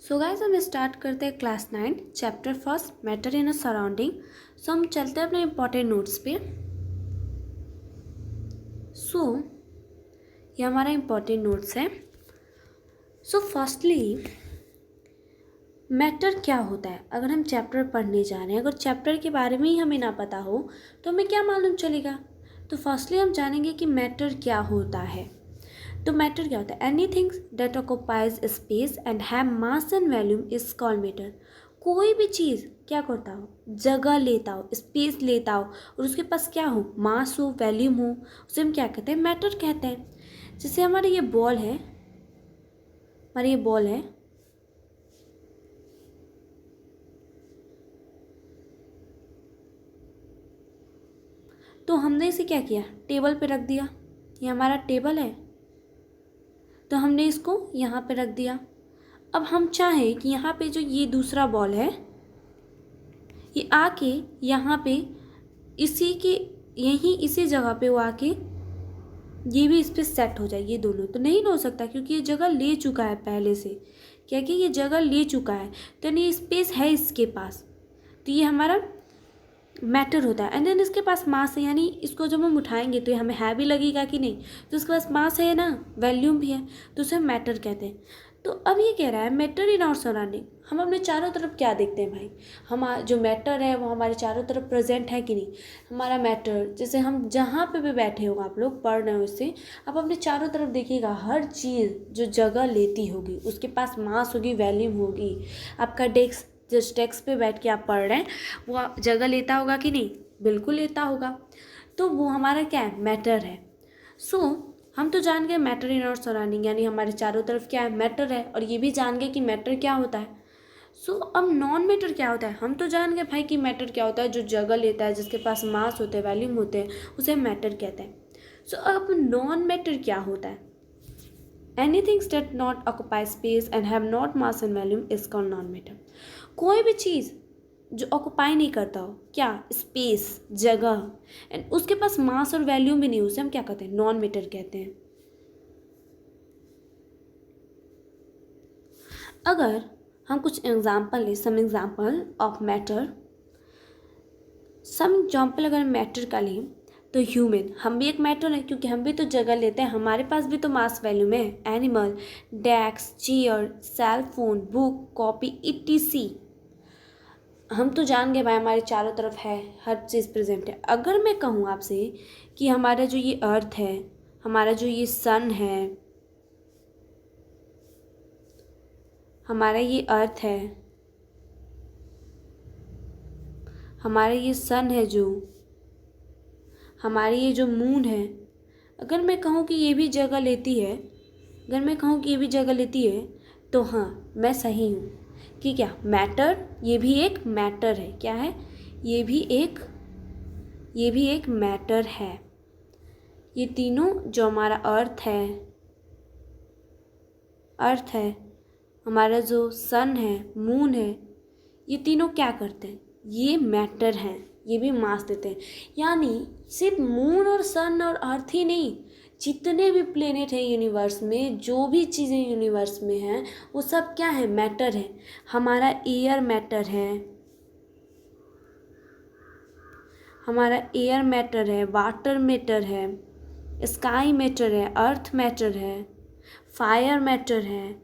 So guys हम start करते हैं class 9 chapter first matter in a surrounding. So हम चलते हैं अपने इम्पॉर्टेंट नोट्स पे। सो ये हमारा इम्पॉर्टेंट नोट्स है। सो फर्स्टली मैटर क्या होता है। अगर हम चैप्टर पढ़ने जा रहे हैं, अगर चैप्टर के बारे में ही हमें ना पता हो तो हमें क्या मालूम चलेगा। तो फर्स्टली हम जानेंगे कि मैटर क्या होता है। तो मैटर क्या होता है? Anything that occupies space and have mass and volume is called matter. कोई भी चीज़ क्या करता हो, जगह लेता हो, स्पेस लेता हो और उसके पास क्या हो, मास हो, वॉल्यूम हो, उसे हम क्या कहते हैं? मैटर कहते हैं। जैसे हमारी ये बॉल है, तो हमने इसे क्या किया, टेबल पे रख दिया। ये हमारा टेबल है तो हमने इसको यहाँ पे रख दिया। अब हम चाहें कि यहाँ पे जो ये दूसरा बॉल है ये आके यहाँ पे इसी जगह पे वो आके ये भी इस पर सेट हो जाए। ये दोनों तो नहीं हो सकता क्योंकि ये जगह ले चुका है पहले से। क्या कि ये जगह ले चुका है तो ये स्पेस है इसके पास, तो ये हमारा मैटर होता है। एंड देन इसके पास मास है, यानी इसको जब हम उठाएंगे तो ये हमें हैवी लगेगा कि नहीं, तो इसके पास मास है ना, वॉल्यूम भी है, तो उसे मैटर कहते हैं। तो अब ये कह रहा है मैटर इन आवर सराउंडिंग। हम अपने चारों तरफ क्या देखते हैं भाई, हम जो मैटर है वो हमारे चारों तरफ प्रेजेंट है कि नहीं। हमारा मैटर, जैसे हम जहाँ पे भी बैठे हो, आप लोग पढ़ रहे हो, इससे आप अपने चारों तरफ देखिएगा, हर चीज़ जो जगह लेती होगी उसके पास मास होगी, वॉल्यूम होगी। आपका डेस्क, जिस डेस्क पे बैठ के आप पढ़ रहे हैं वो जगह लेता होगा कि नहीं, बिल्कुल लेता होगा। तो वो हमारा क्या है, मैटर है। सो हम तो जान गए मैटर इन आवर सराउंडिंग, यानी हमारे चारों तरफ क्या है, मैटर है। और ये भी जान गए कि मैटर क्या होता है। सो अब नॉन मैटर क्या होता है। हम तो जान गए भाई कि मैटर क्या होता है, जो जगह लेता है, जिसके पास मास होते हैं, वॉल्यूम होते हैं, उसे मैटर कहते हैं। सो अब नॉन मैटर क्या होता है? Anything that not occupy space and have not mass and volume is called non matter. कोई भी चीज़ जो ऑक्युपाई नहीं करता हो, क्या, स्पेस, जगह, एंड उसके पास मास और वैल्यूम भी नहीं, उसे हम क्या कहते हैं, नॉन मैटर कहते हैं। अगर हम कुछ एग्जाम्पल लें, some example of matter, some example अगर मैटर का लें तो ह्यूमन, हम भी एक मैटर है क्योंकि हम भी तो जगह लेते हैं, हमारे पास भी तो मास वैल्यूम है। Animal, desk, chair, cell phone, book, copy, etc. हम तो जान गए भाई हमारे चारों तरफ है, हर चीज़ प्रेजेंट है। अगर मैं कहूँ आपसे कि हमारा जो ये अर्थ है, हमारा जो ये सन है, हमारा ये अर्थ है, हमारा ये सन है, जो हमारी ये जो मून है, अगर मैं कहूँ कि ये भी जगह लेती है, अगर मैं कहूँ कि ये भी जगह लेती है, तो हाँ मैं सही हूँ कि क्या, मैटर, ये भी एक मैटर है। क्या है, ये भी एक मैटर है। ये तीनों जो हमारा अर्थ है, हमारा जो सन है, मून है, ये तीनों क्या करते हैं, ये मैटर हैं, ये भी मास देते हैं। यानी सिर्फ मून और सन और अर्थ ही नहीं, जितने भी प्लेनेट हैं यूनिवर्स में, जो भी चीज़ें यूनिवर्स में हैं, वो सब क्या है, मैटर है। हमारा एयर मैटर है, वाटर मैटर है, स्काई मैटर है, अर्थ मैटर है, फायर मैटर है।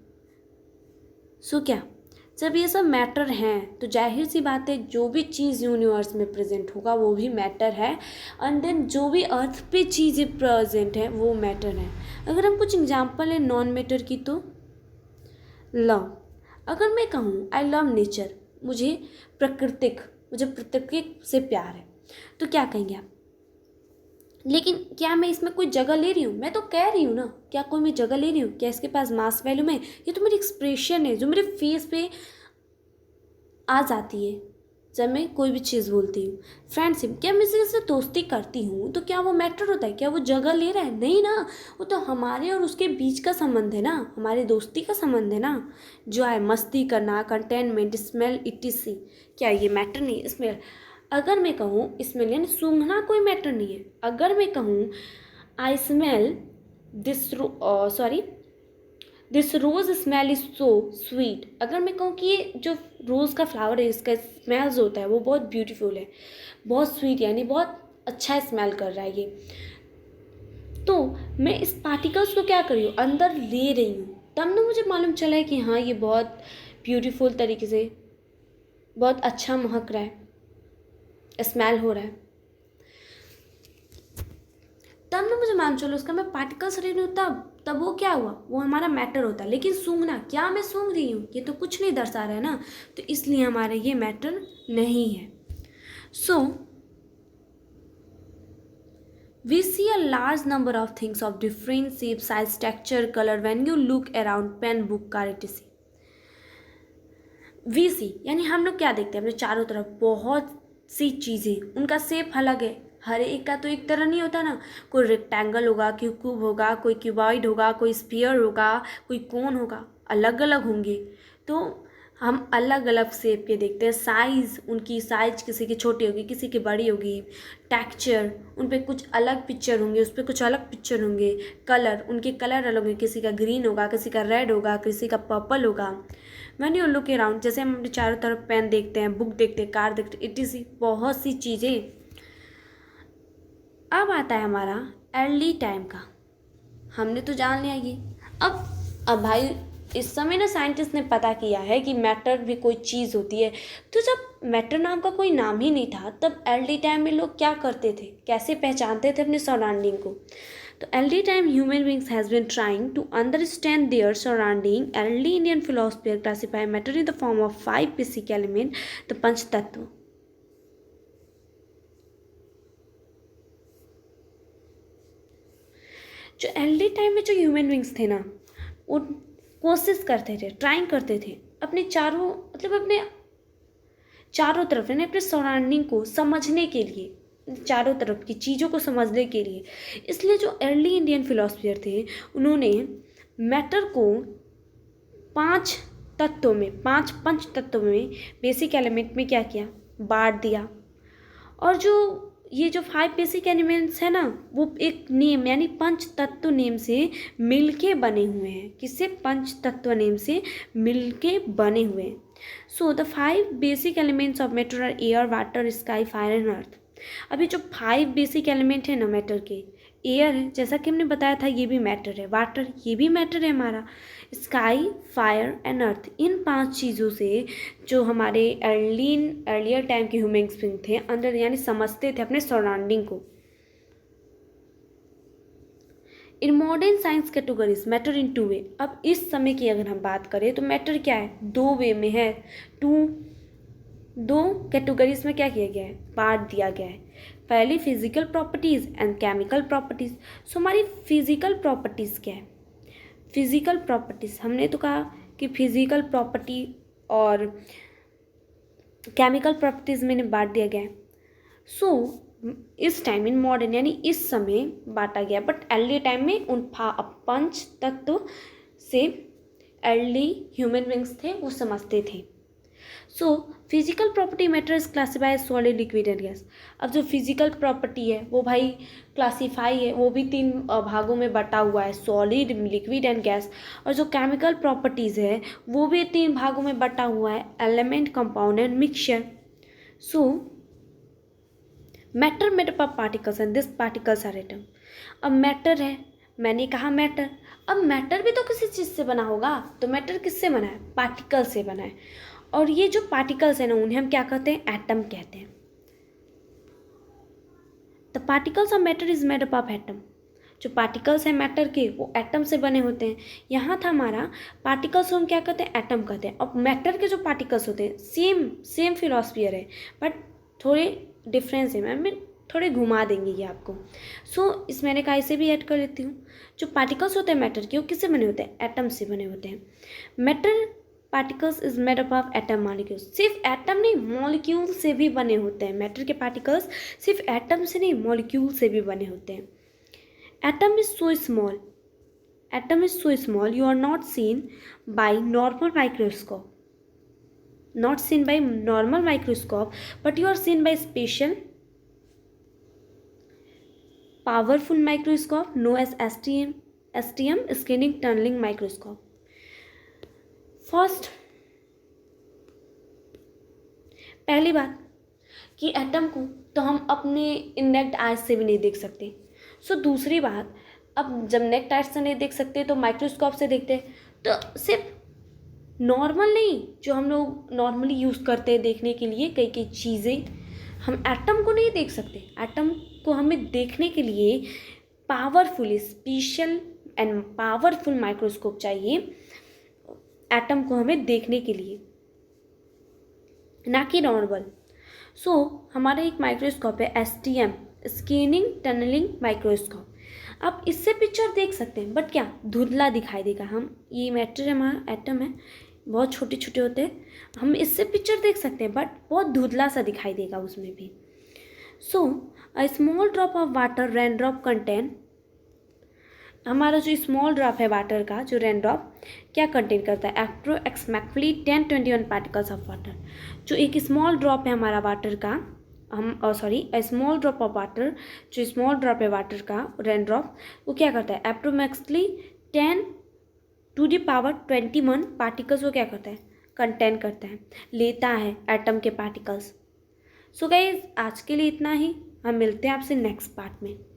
सो क्या, जब ये सब मैटर हैं तो जाहिर सी बात है जो भी चीज़ यूनिवर्स में प्रेजेंट होगा वो भी मैटर है। एंड देन जो भी अर्थ पे चीज़ें प्रेजेंट हैं वो मैटर है। अगर हम कुछ एग्जांपल है नॉन मैटर की, तो लव, अगर मैं कहूँ आई लव नेचर, मुझे प्रकृति से प्यार है, तो क्या कहेंगे आप? लेकिन क्या मैं इसमें कोई जगह ले रही हूँ? मैं तो कह रही हूँ ना, क्या कोई मैं जगह ले रही हूँ? क्या इसके पास मास वैल्यूम है? ये तो मेरी एक्सप्रेशन है जो मेरे फेस पे आ जाती है जब मैं कोई भी चीज़ बोलती हूँ। फ्रेंडशिप, क्या मैं किसी से दोस्ती करती हूँ तो क्या वो मैटर होता है? क्या वो जगह ले रहा है? नहीं ना, वो तो हमारे और उसके बीच का संबंध है ना, हमारी दोस्ती का संबंध है ना। जॉय, मस्ती करना, कंटेनमेंट, स्मेल, इटीसी, क्या ये मैटर नहीं है? स्मेल, अगर मैं कहूँ स्मेल यानी सूंघना, कोई मैटर नहीं है। अगर मैं कहूँ I smell this, this rose smell is so sweet. अगर मैं कहूँ कि ये जो रोज़ का फ्लावर है इसका स्मेल जो होता है वो बहुत ब्यूटीफुल है, बहुत स्वीट, यानी बहुत अच्छा स्मेल कर रहा है ये। तो मैं इस पार्टिकल्स को क्या कर रही हूँ, अंदर ले रही हूँ, तब ना मुझे मालूम चला है कि हाँ ये बहुत ब्यूटीफुल तरीके से बहुत अच्छा महक रहा है, स्मेल हो रहा है। तब ना मुझे मालूम चलो उसका मैं पार्टिकल्स ले रही हूँ, तब वो क्या हुआ, वो हमारा मैटर होता है। लेकिन सूंघना, क्या मैं सूंघ रही हूँ, ये तो कुछ नहीं दर्शा रहा है ना, तो इसलिए हमारा ये मैटर नहीं है। सो we see a large number of things of different shape, size, texture, color when you look around pen, book, car, etc. We see यानी हम लोग क्या देखते हैं अपने चारों तरफ, बहुत सी चीज़ें, उनका शेप अलग है, हर एक का तो एक तरह नहीं होता ना, कोई रेक्टेंगल होगा, कोई क्यूब होगा, कोई क्यूबॉइड होगा, कोई स्फीयर होगा, कोई कोन होगा, अलग अलग होंगे। तो हम अलग अलग शेप के देखते हैं। साइज़, उनकी साइज किसी की छोटी होगी, किसी की बड़ी होगी। टेक्सचर, उन पर कुछ अलग पिक्चर होंगे, उस पर कुछ अलग पिक्चर होंगे। कलर, उनके कलर अलग होंगे, किसी का ग्रीन होगा, किसी का रेड होगा, किसी का पर्पल होगा। व्हेन यू लुक अराउंड, जैसे हम अपने चारों तरफ पेन देखते हैं, बुक देखते हैं, कार देखते हैं, इट बहुत सी चीज़ें। अब आता है हमारा अर्ली टाइम का, हमने तो जान लिया ये। अब भाई इस समय ना साइंटिस्ट ने पता किया है कि मैटर भी कोई चीज़ होती है। तो जब मैटर नाम का कोई नाम ही नहीं था, तब अर्ली टाइम में लोग क्या करते थे, कैसे पहचानते थे अपने सराउंडिंग को। तो early time human beings has been trying to understand their surrounding. Early Indian philosopher classify matter in the form of 5 basic elements, the पंच तत्व। जो अर्ली टाइम में जो ह्यूमन बींग्स थे ना, वो कोशिश करते थे, ट्राइंग करते थे अपने चारों, मतलब अपने चारों तरफ यानी अपने सराउंडिंग को समझने के लिए, चारों तरफ की चीज़ों को समझने के लिए। इसलिए जो अर्ली इंडियन फिलोसफर थे, उन्होंने मैटर को 5 तत्वों में, 5 पंच तत्वों में, बेसिक एलिमेंट में क्या किया, बांट दिया। और जो ये जो 5 बेसिक एलिमेंट्स है ना, वो एक नेम यानी पंच तत्व नेम से मिलके बने हुए हैं। किससे, पंच तत्व नेम से मिलके बने हुए हैं। So the 5 basic elements of matter are air, water, sky, fire and earth. अभी जो 5 बेसिक एलिमेंट है ना मैटर के, एयर है, जैसा कि हमने बताया था ये भी मैटर है, वाटर ये भी मैटर है हमारा, स्काई, फायर एंड अर्थ। इन 5 चीज़ों से जो हमारे अर्लियर टाइम के ह्यूमन बीइंग थे अंदर, यानी समझते थे अपने सराउंडिंग को। In modern science categories matter in 2 वे। अब इस समय की अगर हम बात करें तो मैटर क्या है, 2 वे में है। 2 कैटेगरीज में क्या किया गया है, बांट दिया गया है। पहली physical properties and chemical properties. So हमारी फिजिकल प्रॉपर्टीज़ क्या है, फिजिकल प्रॉपर्टीज़ हमने तो कहा कि फिजिकल प्रॉपर्टी और केमिकल प्रॉपर्टीज़ में बांट दिया गया है। सो इस टाइम इन मॉडर्न यानी इस समय बांटा गया, बट अर्ली टाइम में उन पंच तत्व से अर्ली ह्यूमन बींग्स थे वो समझते थे। So physical property matter is classify solid, liquid and gas. अब जो फिजिकल प्रॉपर्टी है वो भाई क्लासीफाई है, वो भी 3 भागों में बटा हुआ है, सॉलिड, लिक्विड एंड गैस। और जो केमिकल प्रॉपर्टीज़ है वो भी 3 भागों में बटा हुआ है, element, compound and mixture. So matter made up of particles and this particles are atom. अब मैटर है, मैंने कहा मैटर, अब मैटर भी तो किसी चीज़ से बना होगा, तो मैटर किससे बना है, पार्टिकल से बना है। और ये जो पार्टिकल्स है ना, उन्हें हम क्या कहते हैं, एटम कहते हैं। The particles of matter is made up of atom. जो पार्टिकल्स हैं मैटर के वो एटम से बने होते हैं। यहाँ था हमारा पार्टिकल्स को हम क्या कहते हैं, एटम कहते हैं। और मैटर के जो पार्टिकल्स होते हैं सेम फिलोसफियर है, बट थोड़े डिफरेंस है, मैम थोड़े घुमा देंगे ये आपको। सो इस मैंने कहा इसे भी ऐड कर लेती हूँ। जो पार्टिकल्स होते हैं मैटर के वो किससे बने होते हैं, एटम से बने होते हैं। Matter particles is made up of atom molecules. सिर्फ एटम नहीं, मॉलिक्यूल से भी बने होते हैं। मैटर के पार्टिकल्स सिर्फ एटम से नहीं, मॉलिक्यूल से भी बने होते हैं। Atom is so small, atom is so small you are not seen by normal microscope, not seen by normal microscope, but you are seen by special powerful microscope known as STM scanning tunneling microscope. First, पहली बात कि atom को तो हम अपने indirect eyes से भी नहीं देख सकते। सो दूसरी बात, अब जब नेक्ट आइज से नहीं देख सकते तो माइक्रोस्कोप से देखते हैं, तो सिर्फ नॉर्मल नहीं, जो हम लोग नॉर्मली यूज़ करते हैं देखने के लिए कई कई चीज़ें, हम एटम को नहीं देख सकते। एटम को हमें देखने के लिए powerful, special and powerful microscope चाहिए एटम को हमें देखने के लिए, ना कि नॉर्मल। सो हमारा एक माइक्रोस्कोप है STM, स्कैनिंग टनलिंग माइक्रोस्कोप। आप इससे पिक्चर देख सकते हैं, बट क्या धुंधला दिखाई देगा। हम ये मैटर है, हमारा एटम है, बहुत छोटे छोटे होते हैं, हम इससे पिक्चर देख सकते हैं, बट बहुत धुंधला सा दिखाई देगा उसमें भी। So a small drop of water raindrop contain, हमारा जो स्मॉल ड्रॉप है वाटर का, जो रेन ड्रॉप क्या कंटेन करता है, अप्रोक्सीमेटली 10-21 पार्टिकल्स ऑफ वाटर। जो एक स्मॉल ड्रॉप है हमारा वाटर का, हम स्मॉल ड्रॉप ऑफ वाटर, जो स्मॉल ड्रॉप है वाटर का रेन ड्रॉप, वो क्या करता है, अप्रोक्सीमेटली 10⁻21 पार्टिकल्स वो क्या करता है, कंटेन करता है, लेता है एटम के पार्टिकल्स। सो गाइस आज के लिए इतना ही, हम मिलते हैं आपसे नेक्स्ट पार्ट में।